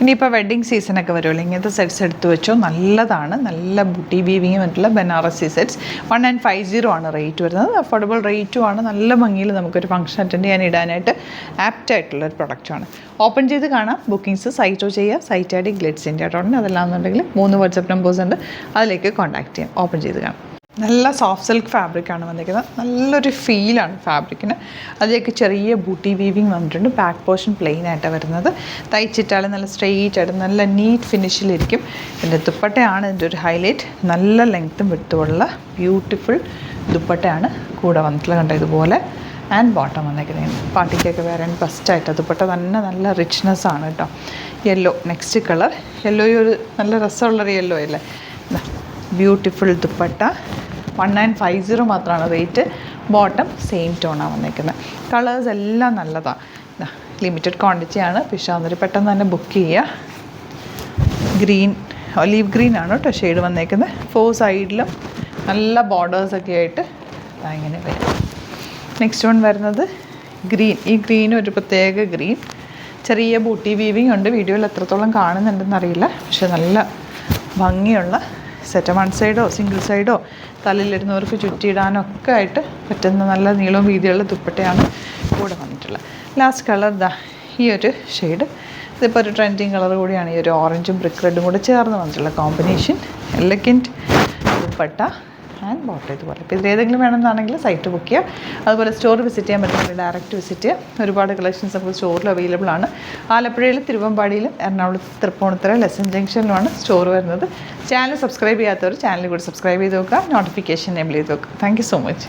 ഇനിയിപ്പോൾ വെഡ്ഡിങ് സീസണൊക്കെ വരുമല്ലോ, ഇങ്ങനത്തെ സെറ്റ്സ് എടുത്ത് വെച്ചോ, നല്ലതാണ്. നല്ല ബൂട്ടി വീവിങ് ആയിട്ടുള്ള ബനാറസി സെറ്റ്സ് 1950 ആണ് റേറ്റ് വരുന്നത്. അഫോർഡബിൾ റേറ്റും ആണ്. നല്ല ഭംഗിയിൽ നമുക്കൊരു ഫംഗ്ഷൻ അറ്റൻഡ് ചെയ്യാൻ ഇടാനായിട്ട് ആപ്റ്റായിട്ടുള്ളൊരു പ്രൊഡക്റ്റാണ്. ഓപ്പൺ ചെയ്ത് കാണാം. ബുക്കിംഗ്സ് സൈറ്റോ ചെയ്യുക. Site I D Glitz India .in. അതല്ലാന്നുണ്ടെങ്കിൽ 3 വാട്സപ്പ് നമ്പേഴ്സ് ഉണ്ട്, അതിലേക്ക് കോൺടാക്ട് ചെയ്യാം. ഓപ്പൺ ചെയ്ത് കാണാം. നല്ല സോഫ്റ്റ് സിൽക്ക് ഫാബ്രിക്കാണ് വന്നിരിക്കുന്നത്. നല്ലൊരു ഫീലാണ് ഫാബ്രിക്കിന്. അതിലേക്ക് ചെറിയ ബൂട്ടി വീവിങ് വന്നിട്ടുണ്ട്. ബാക്ക് പോർഷൻ പ്ലെയിൻ ആയിട്ടാണ് വരുന്നത്. തയ്ച്ചിട്ടാൽ നല്ല സ്ട്രെയിറ്റ് ആയിട്ട് നല്ല നീറ്റ് ഫിനിഷിലിരിക്കും. ഇതിൻ്റെ ദുപ്പട്ടയാണ് ഇതിൻ്റെ ഒരു ഹൈലൈറ്റ്. നല്ല ലെങ്ത്തും വിട്ടുമുള്ള ബ്യൂട്ടിഫുൾ ദുപ്പട്ടയാണ് കൂടെ വന്നിട്ടുള്ളത്. കണ്ടോ ഇതുപോലെ. ആൻഡ് ബോട്ടം വന്നിരിക്കുന്നത് പാർട്ടിക്കൊക്കെ വരാൻ ബെസ്റ്റായിട്ട് ദുപ്പട്ട തന്നെ നല്ല റിച്ച്നെസ് ആണ് കേട്ടോ. Yellow next colour. യെല്ലോ ഒരു നല്ല രസമുള്ളൊരു യെല്ലോ അല്ലേ. ബ്യൂട്ടിഫുൾ ദുപ്പട്ട 1950 മാത്രമാണ് റേറ്റ്. ബോട്ടം സെയിം ടോണാണ് വന്നിരിക്കുന്നത്. കളേഴ്സ് എല്ലാം നല്ലതാണ്. ലിമിറ്റഡ് ക്വാണ്ടിറ്റിയാണ്. പിഷാന്നൊരു പെട്ടെന്ന് തന്നെ ബുക്ക് ചെയ്യുക. ഗ്രീൻ, ഒലീവ് ഗ്രീൻ ആണ് കേട്ടോ ഷെയ്ഡ് വന്നേക്കുന്നത്. 4 സൈഡിലും നല്ല ബോർഡേഴ്സൊക്കെ ആയിട്ട് ഇങ്ങനെ വരും. നെക്സ്റ്റ് വൺ വരുന്നത് ഗ്രീൻ. ഈ ഗ്രീൻ ഒരു പ്രത്യേക ഗ്രീൻ. ചെറിയ ബൂട്ടി വീവിങ് ഉണ്ട്. വീഡിയോയിൽ എത്രത്തോളം കാണുന്നുണ്ടെന്നറിയില്ല, പക്ഷെ നല്ല ഭംഗിയുള്ള സെറ്റ്. 1 സൈഡോ സിംഗിൾ സൈഡോ തലയിലിരുന്നവർക്ക് ചുറ്റിയിടാനോ ഒക്കെ ആയിട്ട് പറ്റുന്ന നല്ല നീളവും വീതിയുള്ള ദുപ്പട്ടയാണ് കൂടെ വന്നിട്ടുള്ളത്. ലാസ്റ്റ് കളർ ഈ ഒരു ഷെയ്ഡ്. ഇതിപ്പോൾ ഒരു ട്രെൻഡിങ് കളർ കൂടിയാണ്. ഈ ഒരു ഓറഞ്ചും ബ്രിക്ക് റെഡും കൂടെ ചേർന്ന് വന്നിട്ടുള്ള combination. Elegant dupatta and bottom ഇതുപോലെ. ഇപ്പോൾ ഇതിലേതെങ്കിലും വേണമെന്നാണെങ്കിൽ സൈറ്റ് ബുക്ക് ചെയ്യുക. അതുപോലെ സ്റ്റോർ വിസിറ്റ് ചെയ്യാൻ പറ്റുമെങ്കിൽ ഡയറക്റ്റ് വിസിറ്റ് ചെയ്യുക. ഒരുപാട് കളക്ഷൻസ് നമുക്ക് സ്റ്റോറിൽ അവൈലബിൾ ആണ്. ആലപ്പുഴയിലും തിരുവമ്പാടിയിലും എറണാകുളത്ത് തൃപ്പൂണിത്തുറ ലെസൺ ജംഗ്ഷനിലുമാണ് സ്റ്റോർ വരുന്നത്. ചാനൽ സബ്സ്ക്രൈബ് ചെയ്യാത്തവർ ചാനൽ കൂടി സബ്സ്ക്രൈബ് ചെയ്ത് നോക്കുക. നോട്ടിഫിക്കേഷൻ എനേബിൾ ചെയ്ത് നോക്കുക. Thank you so much.